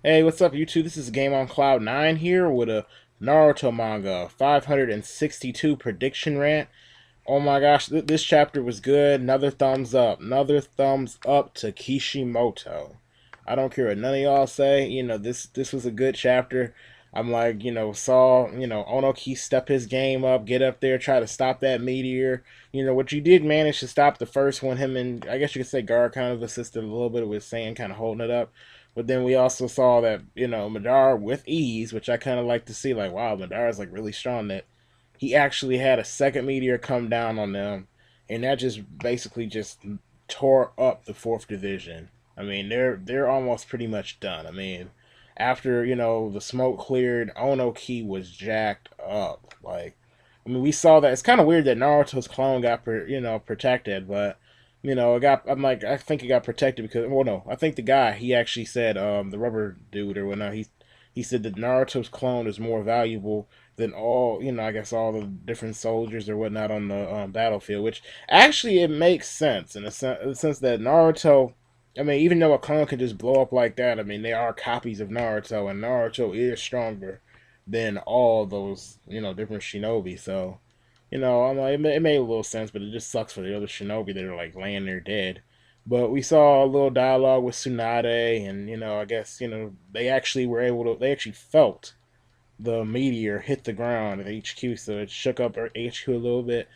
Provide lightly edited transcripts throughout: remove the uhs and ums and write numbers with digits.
Hey, what's up, YouTube? This is Game on Cloud 9 here with a Naruto manga 562 prediction rant. Oh my gosh, this chapter was good. Another thumbs up. Another thumbs up to Kishimoto. I don't care what none of y'all say. This was a good chapter. I'm like, saw, Onoki step his game up, get up there, try to stop that meteor. What you did manage to stop the first one, him and I guess you could say Guard kind of assisted a little bit with Sand kind of holding it up. But then we also saw that, Madara with ease, which I kind of like to see, like, wow, Madara's like really strong, that he actually had a second meteor come down on them, and that just basically just tore up the fourth division. I mean, they're almost pretty much done. I mean, after the smoke cleared, Onoki was jacked up. Like, I mean, we saw that. It's kind of weird that Naruto's clone got protected, but it got. I'm like, I think it got protected because, well, no, I think the guy, he actually said, the rubber dude or whatnot, he said that Naruto's clone is more valuable than all, I guess all the different soldiers or whatnot on the battlefield, which actually it makes sense in the sense that Naruto, I mean, even though a clone can just blow up like that, I mean, they are copies of Naruto, and Naruto is stronger than all those, different shinobi. So, I'm like, it made a little sense, but it just sucks for the other shinobi that are like laying there dead. But we saw a little dialogue with Tsunade, and I guess they actually were able to. They actually felt the meteor hit the ground at HQ, so it shook up her HQ a little bit.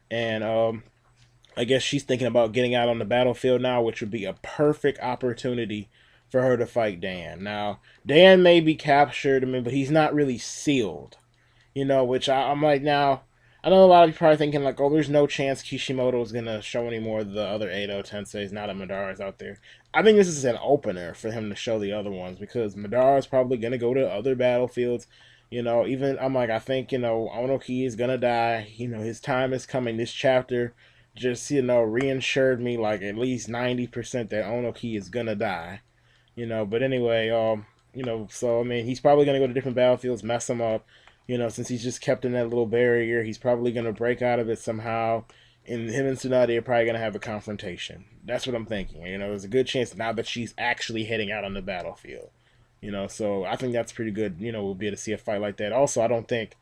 And I guess she's thinking about getting out on the battlefield now, which would be a perfect opportunity for her to fight Dan. Now, Dan may be captured, I mean, but he's not really sealed, which I'm like, now, I know a lot of you probably thinking, like, oh, there's no chance Kishimoto is going to show any more of the other Edo Tenseis now that Madara's out there. I think this is an opener for him to show the other ones because Madara's probably going to go to other battlefields. Even, I'm like, I think, Onoki is going to die. His time is coming. This chapter just, reassured me, like, at least 90% that Onoki is going to die. But anyway, so I mean, he's probably gonna go to different battlefields, mess him up. Since he's just kept in that little barrier, he's probably gonna break out of it somehow. And him and Tsunade are probably gonna have a confrontation. That's what I'm thinking. There's a good chance now that she's actually heading out on the battlefield. So I think that's pretty good. We'll be able to see a fight like that. Also, I don't think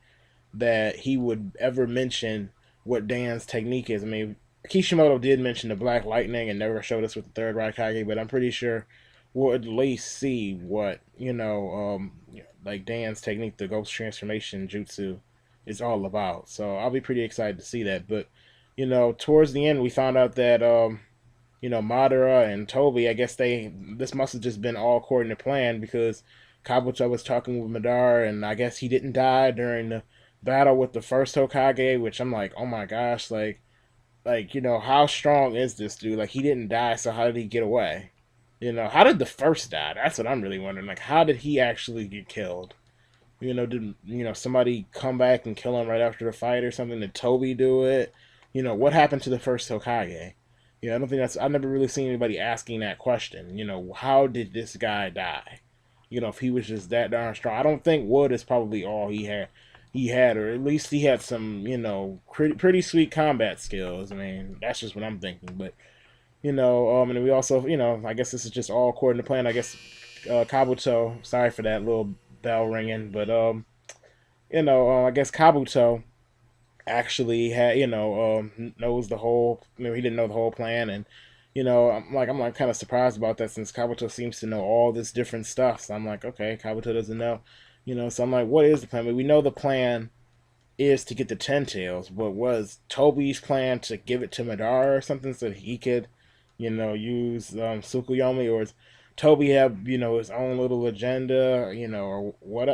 that he would ever mention what Dan's technique is. I mean, Kishimoto did mention the Black Lightning and never showed us with the third Raikage, but I'm pretty sure we'll at least see what like Dan's technique, the Ghost Transformation Jutsu, is all about. So I'll be pretty excited to see that. But towards the end, we found out that Madara and Toby, I guess this must have just been all according to plan because Kabuto was talking with Madara, and I guess he didn't die during the battle with the first Hokage, which I'm like, oh my gosh, like how strong is this dude? Like he didn't die, so how did he get away? How did the first die? That's what I'm really wondering. Like, how did he actually get killed? Did somebody come back and kill him right after the fight or something? Did Toby do it? What happened to the first Hokage? I don't think that's. I've never really seen anybody asking that question. How did this guy die? If he was just that darn strong. I don't think wood is probably all he had. Or at least he had some, pretty sweet combat skills. I mean, that's just what I'm thinking. But and we also, I guess this is just all according to plan. I guess Kabuto, sorry for that little bell ringing, but I guess Kabuto actually had, knows the whole. He didn't know the whole plan, and I'm like kind of surprised about that since Kabuto seems to know all this different stuff. So I'm like, okay, Kabuto doesn't know, So I'm like, what is the plan? I mean, we know the plan is to get the Ten Tails, but was Toby's plan to give it to Madara or something so that he could, use Tsukuyomi, or is Toby have his own little agenda, or what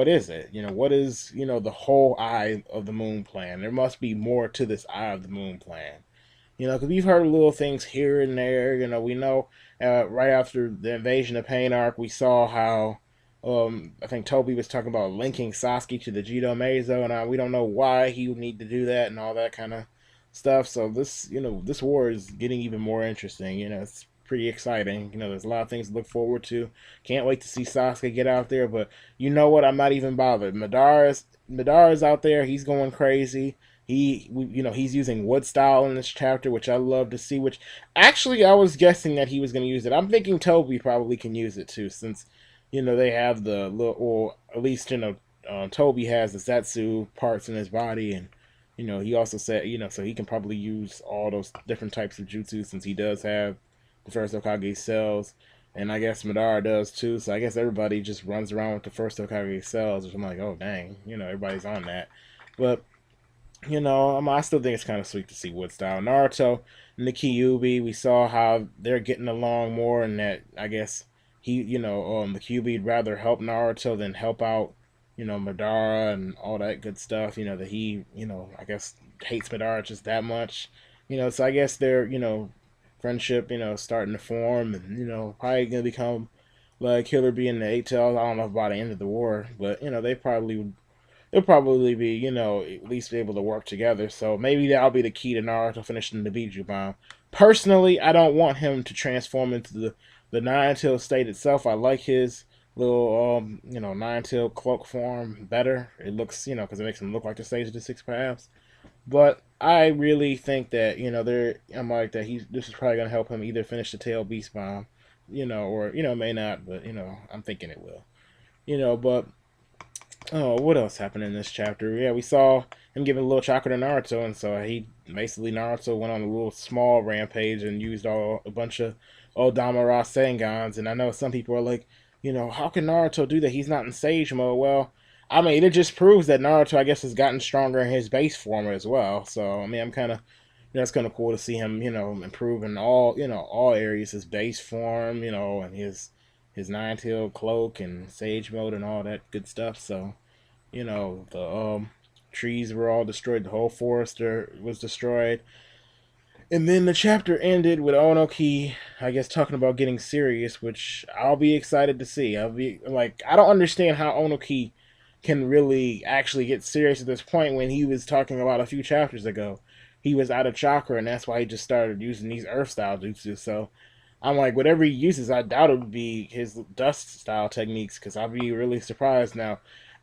is it? What is the whole Eye of the Moon plan? There must be more to this Eye of the Moon plan, because we've heard little things here and there. We know right after the Invasion of Pain arc, we saw how I think Toby was talking about linking Sasuke to the Jito Meizo, and we don't know why he would need to do that and all that kind of stuff. So this war is getting even more interesting. It's pretty exciting. There's a lot of things to look forward to. Can't wait to see Sasuke get out there. But you know what? I'm not even bothered. Madara's out there. He's going crazy. He's using wood style in this chapter, which I love to see. Which actually, I was guessing that he was going to use it. I'm thinking Toby probably can use it too, since they have the little, or at least Toby has the Zetsu parts in his body, and he also said so he can probably use all those different types of jutsu since he does have the first Hokage cells, and I guess Madara does too. So I guess everybody just runs around with the first Hokage cells, which I'm like, oh dang, everybody's on that, but. I still think it's kind of sweet to see Wood style. Naruto and the Kyuubi, we saw how they're getting along more, and that I guess the Kyuubi'd rather help Naruto than help out, Madara and all that good stuff. That he, I guess hates Madara just that much. So I guess their, friendship, starting to form, and probably gonna become like Killer Bee and the Eight Tails. I don't know if by the end of the war, but they'll probably be, at least be able to work together. So maybe that'll be the key to Naruto finishing the Biju Bomb. Personally, I don't want him to transform into the Nine Tail state itself. I like his little, Nine Tail cloak form better. It looks, because it makes him look like the Sage of the Six Paths. But I really think that, I'm like that. This is probably gonna help him either finish the Tail Beast Bomb, or may not, but I'm thinking it will. But oh, what else happened in this chapter? Yeah, we saw him giving a little chakra to Naruto, and so Naruto went on a little small rampage and used a bunch of Odama Rasengan's. And I know some people are like, how can Naruto do that? He's not in Sage mode. Well, I mean, it just proves that Naruto, I guess, has gotten stronger in his base form as well. So I mean, I'm kind of that's kind of cool to see him, improve in all areas, his base form, and his nine tail cloak and Sage mode and all that good stuff. So the trees were all destroyed, the whole forest was destroyed, and then the chapter ended with Onoki, I guess, talking about getting serious, which I'll be excited to see. I'll be like, I don't understand how Onoki can really actually get serious at this point when he was talking about a few chapters ago. He was out of chakra, and that's why he just started using these Earth style jutsu. So I'm like, whatever he uses, I doubt it would be his dust style techniques, because I'd be really surprised. Now,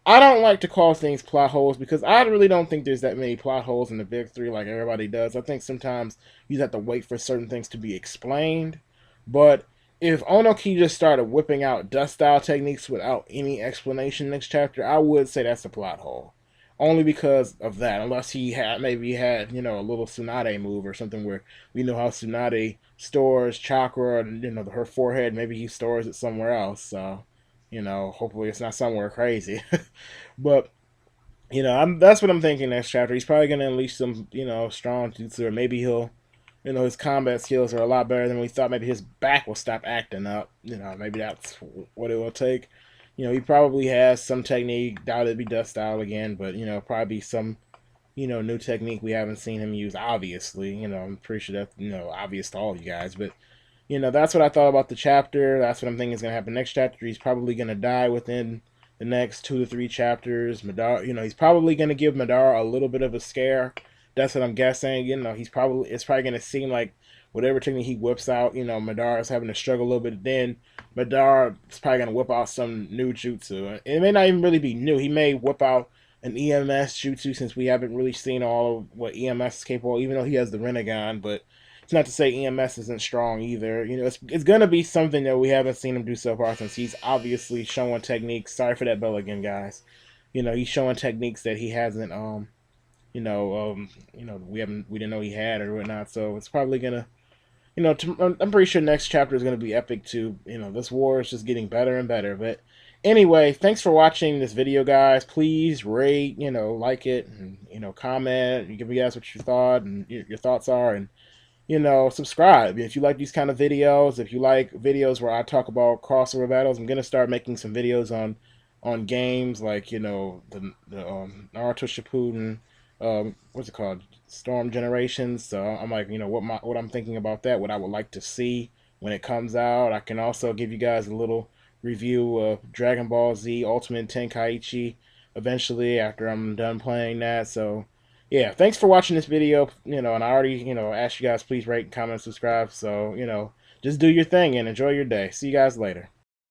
I don't like to call things plot holes because I really don't think there's that many plot holes in the big three like everybody does. I think sometimes you have to wait for certain things to be explained. But if Onoki just started whipping out dust style techniques without any explanation next chapter, I would say that's a plot hole. Only because of that, unless he had a little Tsunade move or something where we know how Tsunade stores chakra and her forehead. Maybe he stores it somewhere else. So hopefully it's not somewhere crazy. But that's what I'm thinking next chapter. He's probably gonna unleash some strong jutsu, or maybe he'll his combat skills are a lot better than we thought. Maybe his back will stop acting up. Maybe that's what it will take. He probably has some technique. Doubt it'd be dust style again, but probably some new technique we haven't seen him use. Obviously, I'm pretty sure that's obvious to all you guys. But that's what I thought about the chapter. That's what I'm thinking is gonna happen next chapter. He's probably gonna die within the next 2 to 3 chapters. Madara, he's probably gonna give Madara a little bit of a scare. That's what I'm guessing. It's probably gonna seem like whatever technique he whips out, Madara's having to struggle a little bit. Then Madara is probably gonna whip out some new jutsu. It may not even really be new. He may whip out an EMS jutsu, since we haven't really seen all of what EMS is capable of, even though he has the Renegon. But it's not to say EMS isn't strong either. It's gonna be something that we haven't seen him do so far, since he's obviously showing techniques. Sorry for that bell again, guys. He's showing techniques that he hasn't we didn't know he had or whatnot. So it's probably gonna I'm pretty sure next chapter is gonna be epic too. This war is just getting better and better. But anyway, thanks for watching this video, guys. Please rate, like it, and comment, give me guys what you thought and your thoughts are, and subscribe if you like these kind of videos. If you like videos where I talk about crossover battles, I'm gonna start making some videos on games like the Naruto Shippuden, what's it called, Storm Generations. So I'm like, what I'm thinking about that, what I would like to see when it comes out. I can also give you guys a little review of Dragon Ball Z Ultimate Tenkaichi eventually after I'm done playing that. So yeah, thanks for watching this video. And I already asked you guys, please rate, comment, subscribe. So just do your thing and enjoy your day. See you guys later.